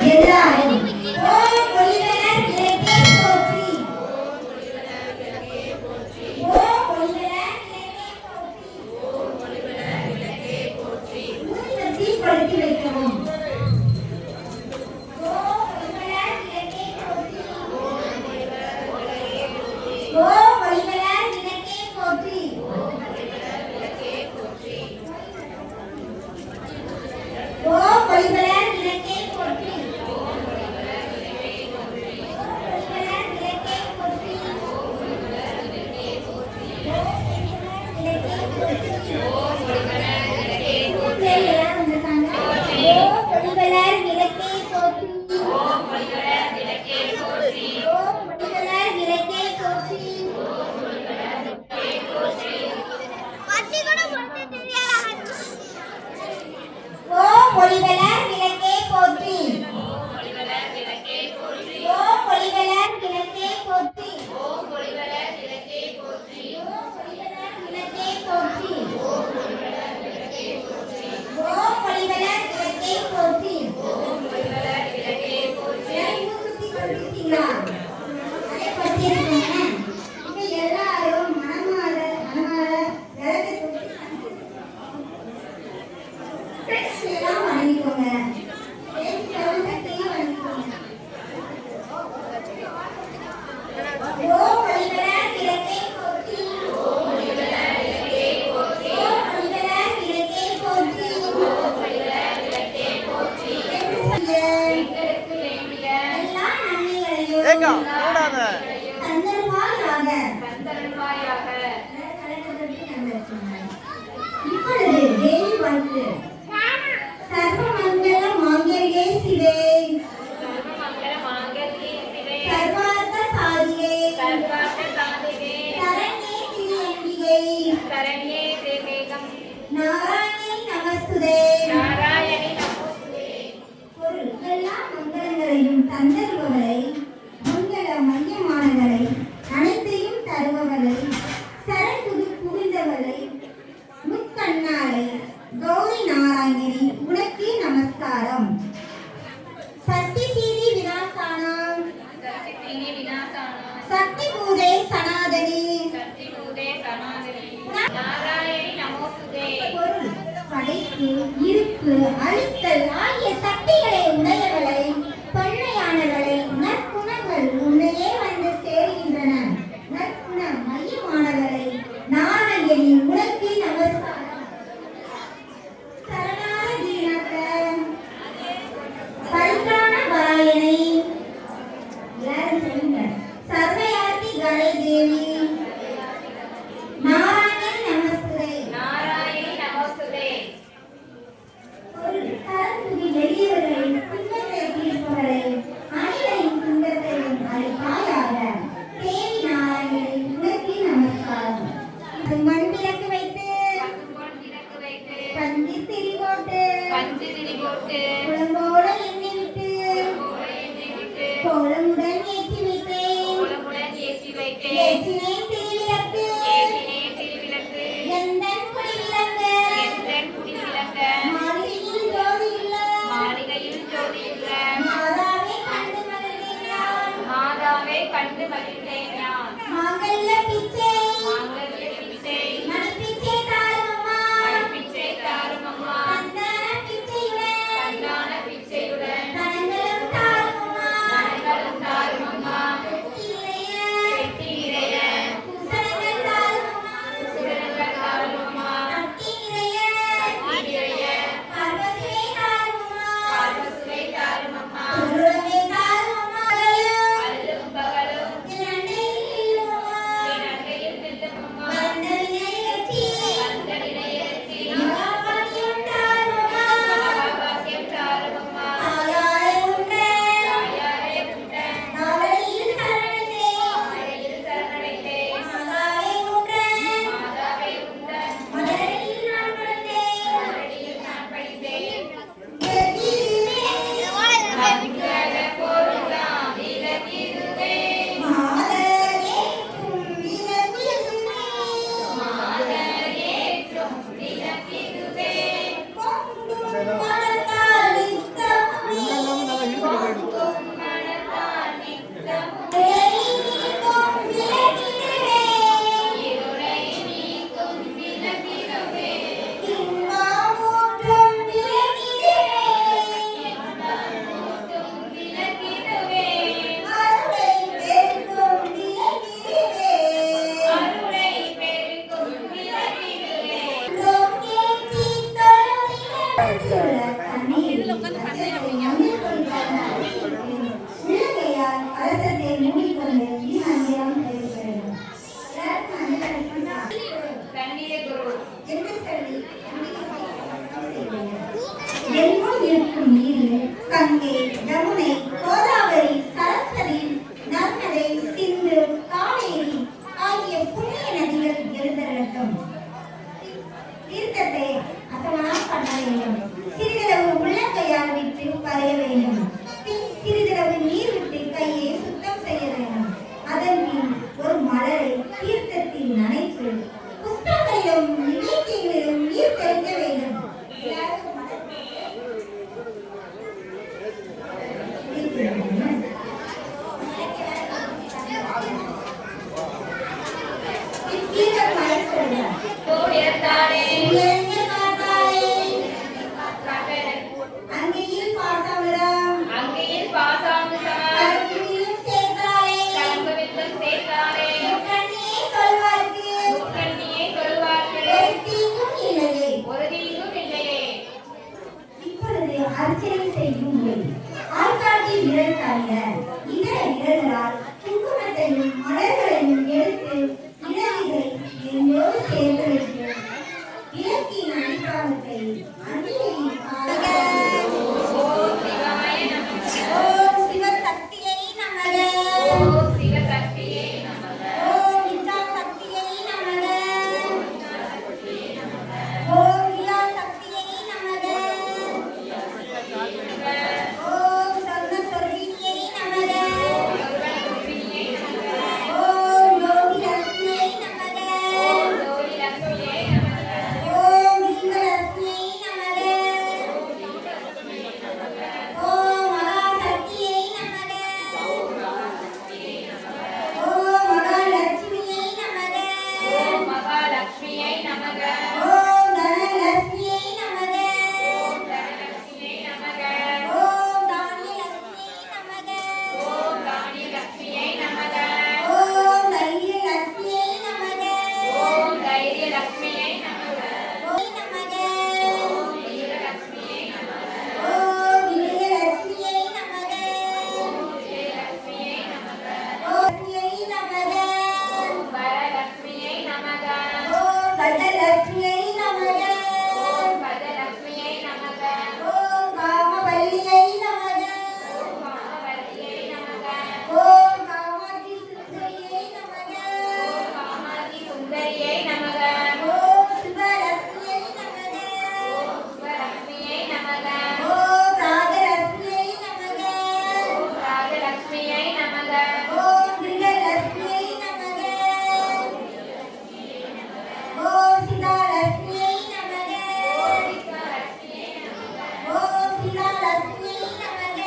எல்லாரும் ஓம் ஒளிவளர் விளக்கே போற்றி. ஓம் ஒளிவளர் விளக்கே போற்றி. ஊதியத்தை படுத்தி வைக்கவும். ஓம் ஒளிவளர் விளக்கே போற்றி. ஓம் ஒளிவளர் விளக்கே போற்றி. ஓம் ஒளிவளர் விளக்கே போற்றி. ஒளிவளர் விளக்கே போற்றி. ஓம் ஒளிவளர் விளக்கே போற்றி. ஓம் ஒளிவளர் விளக்கே போற்றி. ஓம் ஒளிவளர் விளக்கே போற்றி. ஓம் ஒளிவளர் விளக்கே போற்றி. ஓம் ஒளிவளர் விளக்கே போற்றி. ஓம் ஒளிவளர் விளக்கே போற்றி. ஓம் ஒளிவளர் விளக்கே போற்றி. சுத்தி கொடுத்தீங்களா? அதை பத்திருக்கீங்க. இப்ப எல்லாரும் மனமாற விளக்கை சர்வமங்கல மாங்கல்யே சிவே சர்வார்த்த சாதியே சரண்யே திரியம்பிகை நாராயணி நமஸ்துதே. பொருள் எல்லா மங்களங்களையும் தந்தருபவரை, மங்கள மையமானவரை, அனைத்தையும் தருபவரை, சரண் புகுந்தவரை, முக்கண்ணாளை, கௌரி நாராயணி உனக்கு நமஸ்காரம். சக்தி சீதி விநாசானாம் சக்தி பூதே சனாதனி நாராயணி நமோஸ்துதே. பொருள் படைப்பு, இருப்பு, அழித்தல் ஆகிய சக்திகளை உடையவளை, பன்மையானவளை, நற்குணங்கள் உன்னையே வந்து சேர்கின்றன. நற்குண மையமானவளை நாராயணி உனக்கு நமஸ்காரம். பரித்ராண பராயணை எல்லாரும் சொல்லுங்க. சர்வயாதி கணை தேவி நாராயணி நமஸ்துதே. நாராயணி நமோஸ்துதே. ஒரு கரத்துதி வெளியவர்களை துன்பத்தை தீர்ப்பவரை, அனைவரின் துன்பத்தையும் அழிப்பாயாக. தேவி நாராயணி உனக்கு நமஸ்காரம். மண் விளக்கு வைத்து பஞ்சு திரி போட்டு குழம்போட எண்ணெய் விட்டு கோலமுடன் ஏற்றி வைத்தேன். ஏற்றினேன் திருவிளக்கு எந்தன் குடி விளங்க மாளிகையில் ஜோதி இல்ல மாதாவே கண்டு மகிழ்ந்தேன் யான். மாங்கல்ய பிச்சை மணிப்பிச்சை தாரும் அம்மா. தந்தான பிச்சையுடன் தனங்களும் தாரும் அம்மா. வெட்டி நிறைய பூசணங்கள் தாரும் அம்மா. அத்தி நிறைய பார்வசுவை தாரும் அம்மா. சொல்லுறவே தாரும் அம்மா. அல்லும் பகலும் யமுனை, கோதாவரி, சரஸ்வதி, நர்மதை, சிந்து, காவேரி ஆகிய புண்ணிய நதிகள் எழுந்தருளட்டும். தீர்த்தத்தை அசமனம் பண்ண வேண்டும். சிறிதளவு உள்ளங்கையால் விட்டு பறைய வேண்டும். பின் சிறிதளவு நீர் விட்டு கையை சுத்தம் செய்ய வேண்டும். அதன் பின் ஒரு மலரை தீர்த்தத்தில் நனைத்து புஷ்பங்களிலும் நிவேத்தியங்களிலும் நீர் தெளிக்க வேண்டும். அங்கையில் பாசாங்குதம் சேர்த்தாலே முக்கண்ணியை கொள்வார்க்கு ஒரு தீங்கும் இல்லையே. இப்பொழுது அர்ச்சனை செய்யும் முறை ஆள்காட்டி விரல் தவிர இதர விரல்களால் குங்குமத்தையும் மலர்களையும் எடுத்து இடவிதை என்னோடு சேர்த்து வைத்து இலக்கின் அடிப்பாகத்தை அன்னையின் ஓம் சிவசக்தியை நமக. ஓம் சிவசக்தியே நமக. ஓம் வித்யாசக்தியை நமக. ஓம் வித்யாசக்தியை நமக. ஓம் சர்வஸ்வரூபிணியை நமக. ஓம் யோகி லக்ஷ்மியை நமக. ஜோதி லக்ஷ்மியே நமக. ஓம் லிங்கலக்ஷ்மியை நமக. ஓம் மகாசக்தியை நமக. ஓம் மகாலட்சுமியை நமக. ஓம் மகாலட்சுமியை நமக. ஓம் தனலட்சுமியை நமக. தனலட்சுமியை நமக. ஓம் தானியலட்சுமியை நமக. ஓம் தானியலட்சுமியை நமக. ஓம் தைரியலட்சுமியை நமக. ஓம் தைரியலட்சுமியை நமக. ஓம் நமக. ஓம் வீரலட்சுமியை நமக. ஓம் விஜயலட்சுமியை நமக. விஜயலட்சுமியை நமக. ஓம் லட்சுமியை நமக. ஓம் வரலட்சுமியை நமக. ஓம் கஜலட்சுமியை நமக. ஓம் கஜலட்சுமியை நமக. ஓம் காமவல்லியை நமக. ஓம் காமவல்லியை நமக. ஓம் காமாட்சி சுந்தரியை நமக. காமாதி சுந்தரியை நமக. ஓம் சிவலட்சுமியை நமக. ஓம் சிவலட்சுமியை நமக. ஓம் ராஜலட்சுமியை நமக. ஓம் ராஜலட்சுமியை நமக. ஓம் கிருகலட்சுமியை நமக. ஓம் சீதாலட்சுமியை நமக. விஸ்வலட்சுமியை நமக. ஓம் சீதாலட்சுமியை நமக.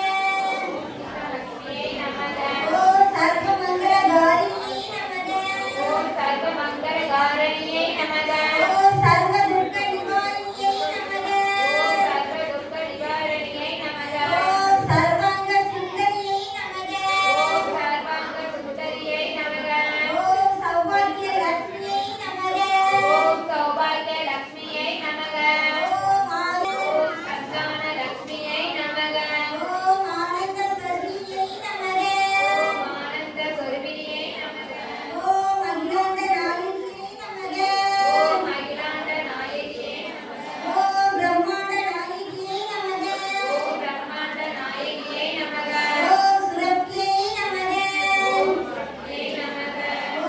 லட்சுமியை நமக. ஓம் சர்வமங்களகாரிணியை நமக. ஓம் சர்வமங்களகாரணியை நமக. ஓம் சர்வதுர்க்க நிவாரணியை நமக. ஓம் சர்வதுக்க நிவாரணியை நமக. ஓம் சர்வாங்க சுந்தரியை நமக. ஓம் சர்வாங்க சுந்தரியை நமக. ஓம் சௌபாகிய லட்சுமியை நமக. ஓம் சௌபாகிய லட்சுமியை நமக. ஓம் ஓம் சந்தான லட்சுமியை நமக. ஓம் ஆனந்த ஸ்வரூபிணியை நமக. ஓம் ஆனந்த சொருபினியை நமக. ஓம் அகிலாண்ட நாயகியை நமக. ஓம் அகிலாண்ட நாயகியை நமக. ஓம் பிரம்மாண்ட நாயகியை நமக. ஓம் பிரம்மாண்ட நாயகியை நமக. ஓம் சுரப்பியை நமக. ஜெய நமக.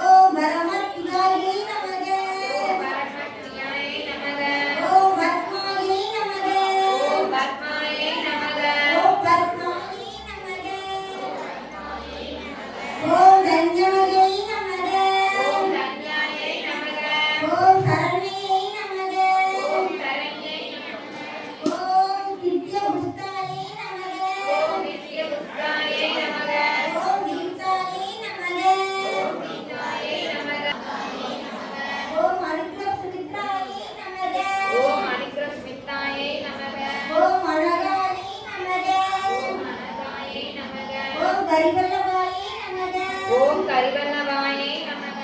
ஓம் பரமத்யாயை நமக. ஓம் பரமக்தியாயை நமக. ஓம் பத்மாயை நமக. ஓம் பத்மாயை நமக. ஓம் பத்மாயை நமக. ஓம் தன்யாயை நமக. ஓம் தன்யாயை நமக. ஓம் சரண்யை நமக. ஓம் சரண்யை நமக. ஓம் திவ்ய புஷ்டாயை நமக. ஓம் நித்ய புஷ்டாயை நமக. ஓம் தீப்தாயை நமக. ஓம் தீதாயை நமக. ஓம் அனுக்கிர சுமித்ராயை நமக. ஓம் அனுக்கிரஸ்மிதாயை நமக. ஓம் அழகாயை நமக. ஓம் அனகாயை நமக. ஓம் கரிவல்லபாயை நமக. ஓம் கரிவல்லவாயை நமக.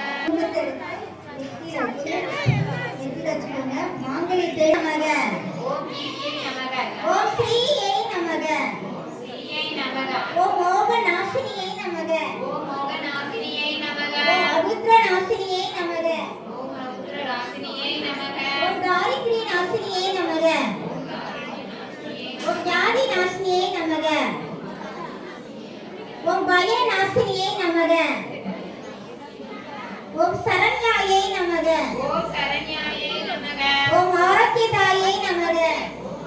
மாங்கலித்தை நமக. ஓம் கீர்த்தியை நமக. ஓம் ஸ்ரீயை நமக. ஓம் ஸ்ரீயை நமக. ஓம் மோகநாசினியை நமக. ஓம் மோகநாசினியை நமக. ஓம் அபுத்ரநாசினியை நமக. ஓம் ரௌத்ரராசினியை நமக. ஓம் தாரித்ரி நாசினியை நமக. ஓம் காரண்ய நாசினியை ஓம் ஞாதி நாசினியை நமக. நமக. ஓம் சரண்யாயை நமக. ஓம் சரண்யாயை நமக. ஓம் ஆரோக்கியதாயை நமக.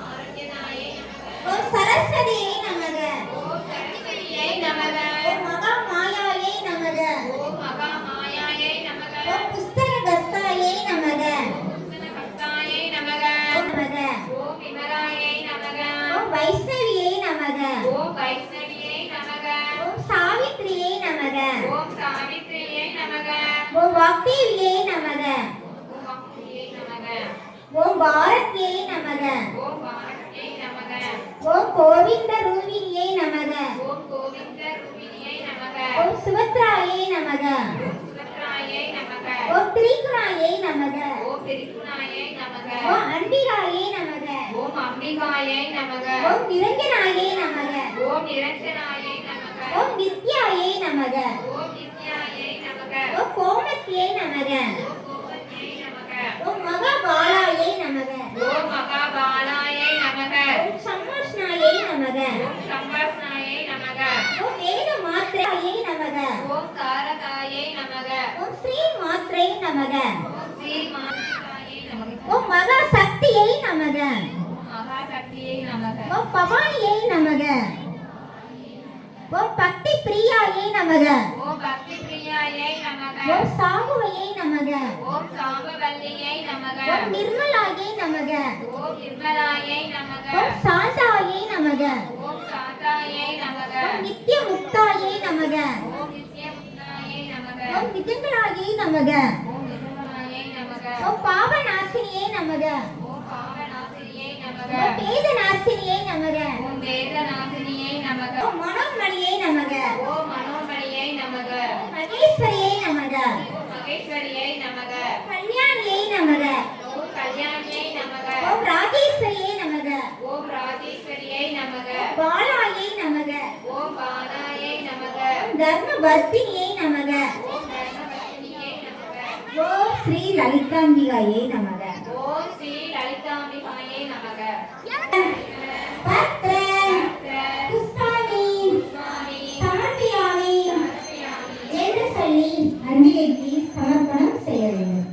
ஆரோக்கியதாயை நமக. ஓம் சரஸ்வதியை நமக. ஓம் சரஸ்வதியை நமக. ஓம் மகா மாயாயை நமக. ஓம் மகா மாயாயை நமக. ஓம் புஸ்தக கஸ்தாயை நமக. கர்த்தாயை நமக. நமக. ஓம் விமலாயை நமக. ஓம் வைஷ்ணவியை நமக. ஓம் வைஷ்ணவியை நமக. ஓம் சாவித்ரியை நமக. ஓம் சாவித்ரியை நமக. ஓம் வாக்தேவியை நமக. ஓம் பக்தியை நமக. ஓம் பாரத்யை நமக. ஓம் பாரதியை நமக. ஓம் கோவிந்த ரூபிணியை நமக. ஓம் கோவிந்த ரூபிணியை நமக. ஓம் சுபத்ராயை நமக. ஓம் சுபத்ராயை நமக. ஓம் திரிகுணாயை நமக. ஓம் திரிகுணாயை நமக. ஓம் அன்பிகாயை நமக. ஓம் அம்பிகாயை நமக. ஓம் நிரஞ்சனாயை நமக. ஓம் நிரஞ்சனாயை நமக. ஓம் வித்யாயை நமக. ஓம் வித்யாயை நமக. ஓம் கோமத்யை நமக. ஓம் கோபத்யை நமக. ஓம் மகாபாலாயை நமக. ஓம் மகாபாலாயை நமக. ஓம் சம்மாஷ்ணாயை நமக. ஓம் சம்பாஸ்னாயை நமக. ஓம் வேத மாத்ராயை நமக. ஓம் தாரகாயை நமக. ஓம் ஸ்ரீ மாத்ரை நமக. ஓம் ஸ்ரீ மாதாயை நமக. ஓம் மகா சக்தியை நமக. ஓம் மகாசக்தியை நமக. ஓம் பவானியை நமக. ஓம் பக்தி பிரியாயை நமக. ஓம் பக்தி பிரியாயை நமக. ஓம் சாகுவையை நமக. ஓம் சாம்பவல்லியை நமக. ஓம் நிர்மலாயை நமக. ஓம் நிர்மலாயை நமக. ஓம் சாந்தாயை நமக. ஓம் சாந்தாயை நமக. ஓம் நித்ய முக்தாயை நமக. ஓம் நித்யமுக்தாயை நமக. ஓம் நிஜங்களாயை நமக. ஓம் நிர்மலாயை நமக. ஓம் பாவநாசினியை நமக. ஓம் பாவநாசினியை நமக. ஓம் வேதநாசினியை நமக. ஓம் வேதநாசினியை நமக. ஓம் மனோன்மணியை நமக. ஓம் மனோமணியை நமக. ஓம் மகேஸ்வரியை நமக. ஓம் மகேஸ்வரியை நமக. கல்யாணியை நமக. ஓம் கல்யாணியை நமக. ஓம் ராஜேஸ்வரியை நமக. ஓம் ராஜேஸ்வரியை நமக. பாலாயை நமக. ஓம் பாலாயை நமக. ஓம் தர்மவர்த்தினியை நமக. ஓம் தர்மவர்த்தினியை நமக. ஓம் ஸ்ரீ லலிதாம்பிகாயை நமக. ஓம் ஸ்ரீ லலிதாம்பிகாயை நமக. பத்ரம் புஷ்பாணி சுவாமி சமர்ப்பியாமி என்று சொல்லி அன்னைக்கு சமர்ப்பணம் செய்ய வேண்டும்.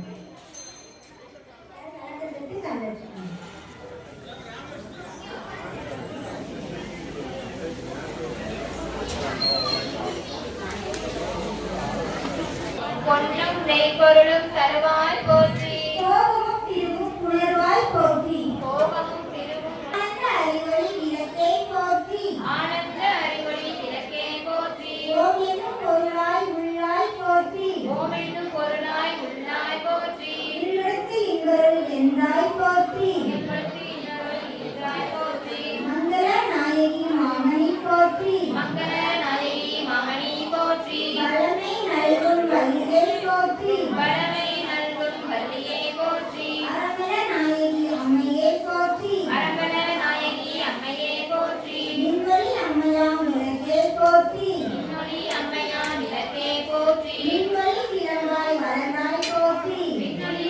பொன்னும் மெய்ப்பொருளும் தருவாய் போற்றி. போகமும் திருவும் புணர்வாய் போற்றி. போகமும் திருவும் ஆனந்த அறிவொளி விளக்கே போற்றி. ஆனந்த அறிவொளி விளக்கே போற்றி. ஓம் என்னும் பொருளாய் உள்ளாய் போற்றி. ஓம் என்னும் பொருளாய் உள்ளாய் போற்றி. இருளுக்கு இங்கருள் என்றாய் போற்றி. எங்களுக்கு இன்னொரு ஈராய் போற்றி. மங்கள நாயகி மாமணி போற்றி. மங்கள நாயகி மகனி போற்றி. வளமை நல்கும் வலிகை போற்றி. வளமை நல்கும் வள்ளியே போற்றி. அரமண நாயகி அம்மையே போற்றி. அரங்கல நாயகி அம்மையே போற்றி. நின்மொழி அம்மையாம் விளக்கே போற்றி. இன்னொளி அம்மையா விளக்கே போற்றி. நின்மொழி விளங்காய் வளர்ந்தாய் போற்றி. இன்னொளி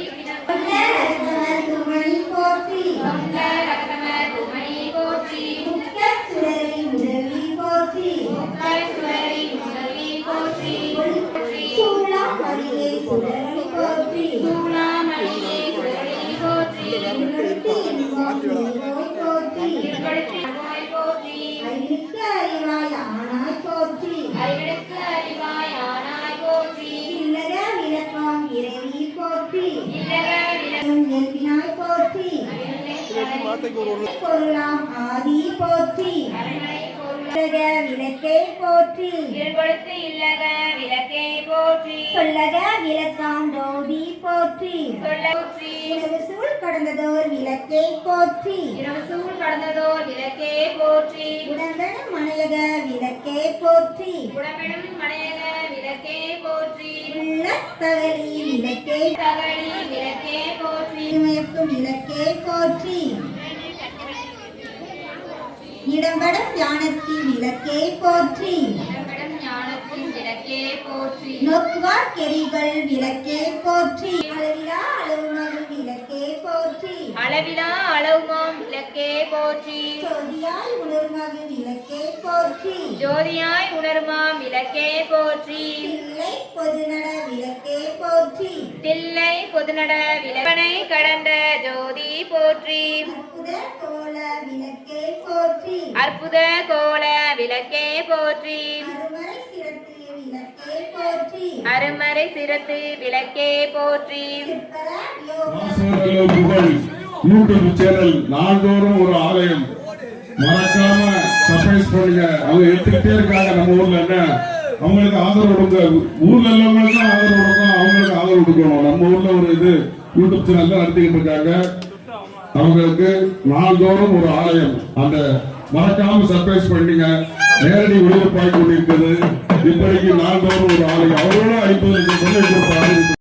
கொண்ட ரத்னவர் துமணி போற்றி. கொண்ட ரகம துமணி போற்றி. முக்கச் சுடரி முதல்வி போற்றி. முக்காய் சுடரி முதல்வி போற்றி. சூழாம் மதியை சுடரொளி போற்றி. சூளாமணியே சுடரி போற்றி. இருளுக்கு இன்பம் நிறைவோய் போற்றி. திருப்படுத்தி அருவாய் போற்றி. அறிவுக்கு அறிவாய் ஆனாய் போற்றி. அறிவிற்கு அறிவாய் ஆனாய் போற்றி. இல்லக விளக்கம் இறைவி போற்றி. இல்லக இயல்பினாய் போற்றி. பொருளாம் ஆதி போற்றி. அரண்மனை பொருள் இல்லக விளக்கே போற்றி. இருள்படுத்து இல்லக விளக்கே போற்றி. சொல்லக விளக்காம் ஜோதி போற்றி. சொல்ல போற்றி. இரவு சூழ் கடந்ததோர் விளக்கே போற்றி. இரவு சூழ் கடந்ததோர் விளக்கே போற்றி. உடம்பெனும் மனையக விளக்கே போற்றி. உடம்பெனும் மனையக விளக்கே போற்றி. உள்ளத்தகலி விளக்கே தகழி விளக்கே போற்றி. மயக்கும் விளக்கே போற்றி. இடம்படும் ஞானத்தின் விளக்கே போற்றி. உடம்பெனும் ஞானத்தின் விளக்கே போற்றி. நோக்குவார் கெறிகள் விளக்கே போற்றி. அளவிலா அளவுணர் விளக்கே போற்றி. அளவிலா அளவுமாம் விளக்கே போற்றி. சோதியாய் உணர்மகு விளக்கே போற்றி. ஜோதியாய் உணருமாம் விளக்கே போற்றி தில்லை பொதுநட விளக்கே போற்றி தில்லை பொதுநட விளக்கனை கடந்த ஜோதி போற்றி அற்புத கோல விளக்கே போற்றி அற்புத கோல விளக்கே போற்றி அருமறை சிறத்து விளக்கே போற்றி அருமறை சிரத்து விளக்கே போற்றி சிற்பர யோக வாசகர்கள் புகழ் யூடியூப் சேனல் நாள்தோறும் ஒரு ஆலயம் மறக்காம சர்ப்ரைஸ் பண்ணுங்க. அவங்க எடுத்துக்கிட்டே இருக்காங்க. நம்ம ஊர்ல என்ன அவங்களுக்கு ஆதரவு கொடுங்க. ஊர்ல உள்ளவங்களுக்கு ஆதரவு கொடுக்கும், அவங்களுக்கு ஆதரவு கொடுக்கணும். நம்ம ஊர்ல ஒரு இது யூடியூப் சேனல் தான் நடத்திக்கிட்டு இருக்காங்க. அவங்களுக்கு நாள்தோறும் ஒரு ஆலயம். அந்த மறக்காம சர்ப்ரைஸ் பண்ணீங்க. நேரடி ஒளிபரப்பாய் கொண்டிருக்கிறது. இப்படிக்கு நாள்தோறும் ஒரு ஆலயம். அவரோட 50 லட்சம் கொள்ளை கொடுத்த ஆலயம்.